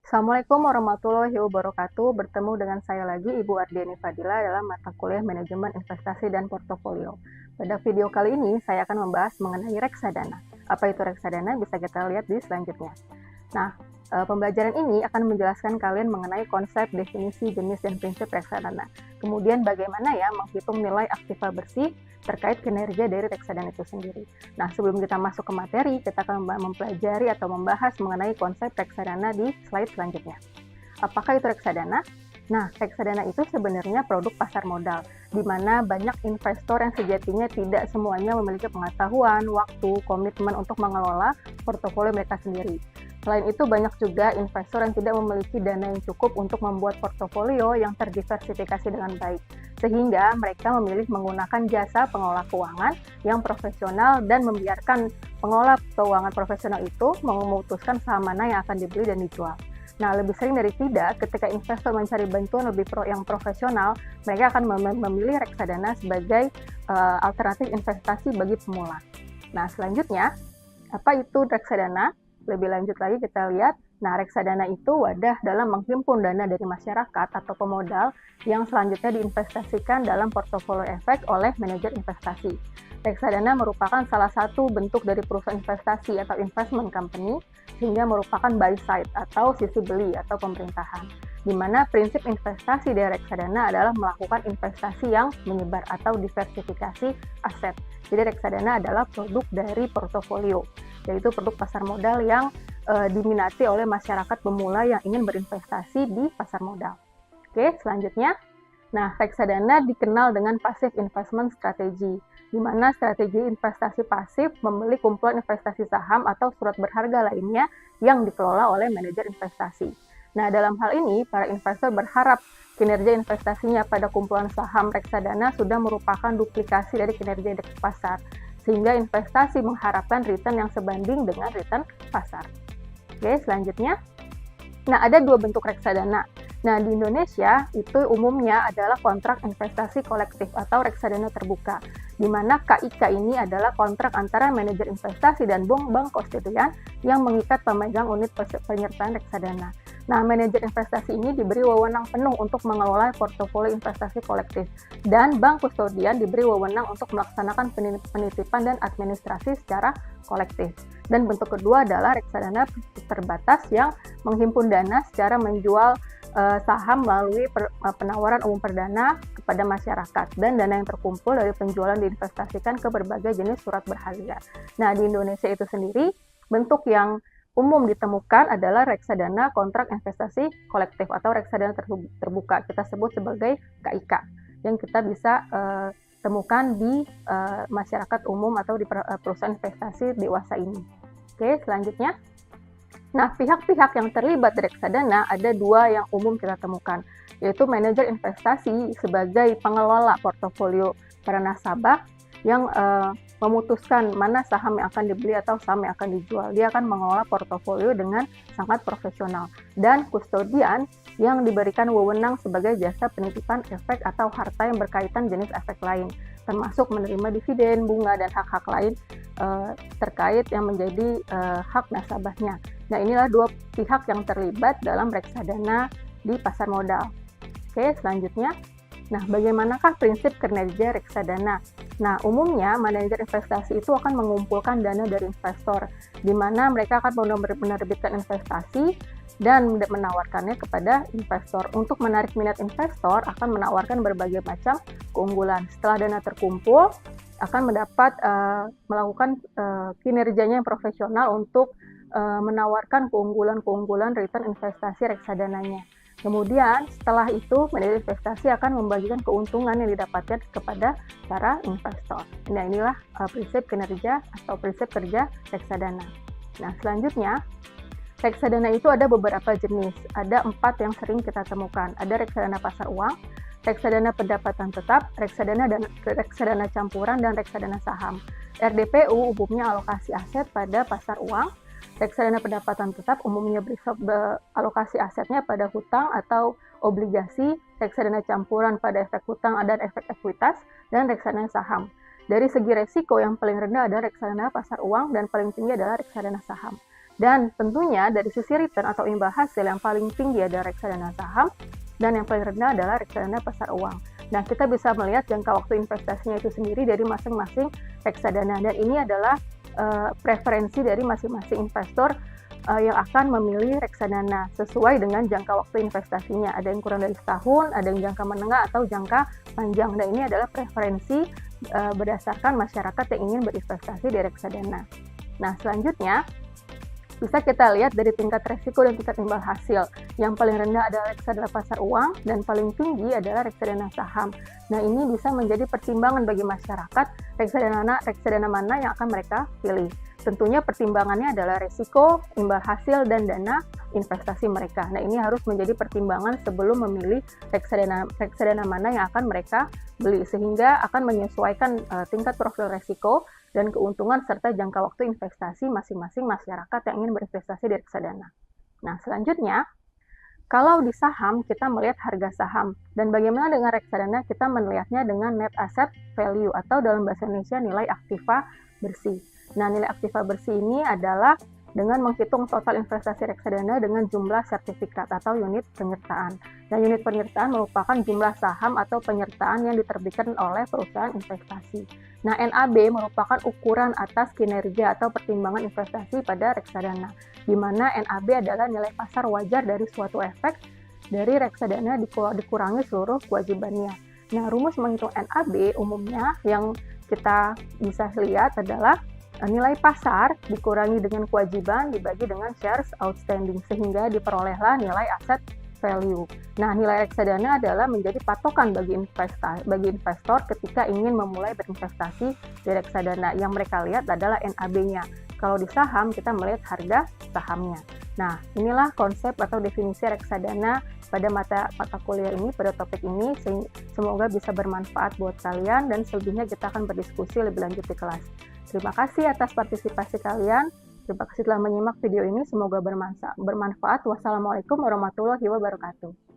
Assalamualaikum warahmatullahi wabarakatuh. Bertemu dengan saya lagi, Ibu Ardiani Fadila, dalam mata kuliah Manajemen Investasi dan Portofolio. Pada video kali ini, saya akan membahas mengenai reksadana. Apa itu reksadana? Bisa kita lihat di selanjutnya. Nah, pembelajaran ini akan menjelaskan kalian mengenai konsep, definisi, jenis, dan prinsip reksadana. Kemudian bagaimana ya menghitung nilai aktiva bersih terkait kinerja dari reksadana itu sendiri. Nah, sebelum kita masuk ke materi, kita akan mempelajari atau membahas mengenai konsep reksadana di slide selanjutnya. Apakah itu reksadana? Nah, reksadana itu sebenarnya produk pasar modal, di mana banyak investor yang sejatinya tidak semuanya memiliki pengetahuan, waktu, komitmen untuk mengelola portofolio mereka sendiri. Selain itu, banyak juga investor yang tidak memiliki dana yang cukup untuk membuat portofolio yang terdiversifikasi dengan baik, sehingga mereka memilih menggunakan jasa pengelola keuangan yang profesional dan membiarkan pengelola keuangan profesional itu memutuskan saham mana yang akan dibeli dan dijual. Nah, lebih sering dari tidak, ketika investor mencari bantuan yang profesional, mereka akan memilih reksadana sebagai alternatif investasi bagi pemula. Nah, selanjutnya, apa itu reksadana? Lebih lanjut lagi kita lihat, nah reksadana itu wadah dalam menghimpun dana dari masyarakat atau pemodal yang selanjutnya diinvestasikan dalam portofolio efek oleh manajer investasi. Reksadana merupakan salah satu bentuk dari perusahaan investasi atau investment company, sehingga merupakan buy side atau sisi beli atau pemerintahan, di mana prinsip investasi dari reksadana adalah melakukan investasi yang menyebar atau diversifikasi aset. Jadi reksadana adalah produk dari portofolio, yaitu produk pasar modal yang diminati oleh masyarakat pemula yang ingin berinvestasi di pasar modal. Oke, selanjutnya. Nah, reksadana dikenal dengan passive investment strategy, di mana strategi investasi pasif membeli kumpulan investasi saham atau surat berharga lainnya yang dikelola oleh manajer investasi. Nah, dalam hal ini, para investor berharap kinerja investasinya pada kumpulan saham reksadana sudah merupakan duplikasi dari kinerja indeks pasar, sehingga investasi mengharapkan return yang sebanding dengan return pasar. Oke, selanjutnya. Nah, ada dua bentuk reksadana. Nah, di Indonesia itu umumnya adalah kontrak investasi kolektif atau reksadana terbuka, di mana KIK ini adalah kontrak antara manajer investasi dan bank konstituen yang mengikat pemegang unit penyertaan reksadana. Nah, manajer investasi ini diberi wewenang penuh untuk mengelola portofolio investasi kolektif, dan bank kustodian diberi wewenang untuk melaksanakan penitipan dan administrasi secara kolektif. Dan bentuk kedua adalah reksadana terbatas yang menghimpun dana secara menjual saham melalui penawaran umum perdana kepada masyarakat, dan dana yang terkumpul dari penjualan diinvestasikan ke berbagai jenis surat berharga. Nah, di Indonesia itu sendiri, bentuk yang umum ditemukan adalah reksadana kontrak investasi kolektif atau reksadana terbuka, kita sebut sebagai KIK, yang kita bisa temukan di masyarakat umum atau di perusahaan investasi dewasa ini. Oke, selanjutnya. Nah, pihak-pihak yang terlibat di reksadana ada dua yang umum kita temukan, yaitu manajer investasi sebagai pengelola portofolio para nasabah yang memutuskan mana saham yang akan dibeli atau saham yang akan dijual. Dia akan mengelola portofolio dengan sangat profesional. Dan kustodian yang diberikan wewenang sebagai jasa penitipan efek atau harta yang berkaitan jenis efek lain, termasuk menerima dividen, bunga, dan hak-hak lain terkait yang menjadi hak nasabahnya. Nah, inilah dua pihak yang terlibat dalam reksadana di pasar modal. Oke, selanjutnya. Nah, bagaimanakah prinsip kinerja reksadana? Nah, umumnya manajer investasi itu akan mengumpulkan dana dari investor, di mana mereka akan menerbitkan investasi dan menawarkannya kepada investor. Untuk menarik minat investor, akan menawarkan berbagai macam keunggulan. Setelah dana terkumpul, akan melakukan kinerjanya yang profesional untuk menawarkan keunggulan-keunggulan return investasi reksadananya. Kemudian setelah itu manajer investasi akan membagikan keuntungan yang didapatkan kepada para investor. Nah, inilah prinsip kinerja atau prinsip kerja reksadana. Nah, selanjutnya, reksadana itu ada beberapa jenis. Ada 4 yang sering kita temukan. Ada reksadana pasar uang, reksadana pendapatan tetap, reksadana campuran, dan reksadana saham. RDPU umumnya alokasi aset pada pasar uang. Reksadana pendapatan tetap umumnya alokasi asetnya pada hutang atau obligasi, reksadana campuran pada efek hutang dan efek ekuitas, dan reksadana saham. Dari segi resiko yang paling rendah adalah reksadana pasar uang dan paling tinggi adalah reksadana saham. Dan tentunya dari sisi return atau imbal hasil yang paling tinggi adalah reksadana saham dan yang paling rendah adalah reksadana pasar uang. Nah, kita bisa melihat jangka waktu investasinya itu sendiri dari masing-masing reksadana, dan ini adalah preferensi dari masing-masing investor yang akan memilih reksadana sesuai dengan jangka waktu investasinya. Ada yang kurang dari setahun, ada yang jangka menengah atau jangka panjang. Dan ini adalah preferensi berdasarkan masyarakat yang ingin berinvestasi di reksadana. Nah, selanjutnya bisa kita lihat dari tingkat resiko dan tingkat imbal hasil. Yang paling rendah adalah reksadana pasar uang dan paling tinggi adalah reksadana saham. Nah, ini bisa menjadi pertimbangan bagi masyarakat reksadana mana yang akan mereka pilih. Tentunya pertimbangannya adalah resiko, imbal hasil, dan dana investasi mereka. Nah, ini harus menjadi pertimbangan sebelum memilih reksadana mana yang akan mereka beli, sehingga akan menyesuaikan tingkat profil resiko dan keuntungan serta jangka waktu investasi masing-masing masyarakat yang ingin berinvestasi di reksadana. Nah, selanjutnya, kalau di saham kita melihat harga saham, dan bagaimana dengan reksadana kita melihatnya dengan net asset value atau dalam bahasa Indonesia nilai aktiva bersih. Nah, nilai aktiva bersih ini adalah dengan menghitung total investasi reksadana dengan jumlah sertifikat atau unit penyertaan. Nah, unit penyertaan merupakan jumlah saham atau penyertaan yang diterbitkan oleh perusahaan investasi. Nah, NAB merupakan ukuran atas kinerja atau pertimbangan investasi pada reksadana, di mana NAB adalah nilai pasar wajar dari suatu efek dari reksadana dikurangi seluruh kewajibannya. Nah, rumus menghitung NAB umumnya yang kita bisa lihat adalah nilai pasar dikurangi dengan kewajiban dibagi dengan shares outstanding, sehingga diperolehlah nilai aset value. Nah, nilai reksadana adalah menjadi patokan bagi investor ketika ingin memulai berinvestasi di reksadana. Yang mereka lihat adalah NAB-nya. Kalau di saham, kita melihat harga sahamnya. Nah, inilah konsep atau definisi reksadana pada mata kuliah ini, pada topik ini. Semoga bisa bermanfaat buat kalian, dan selebihnya kita akan berdiskusi lebih lanjut di kelas. Terima kasih atas partisipasi kalian. Terima kasih telah menyimak video ini. Semoga bermanfaat. Wassalamualaikum warahmatullahi wabarakatuh.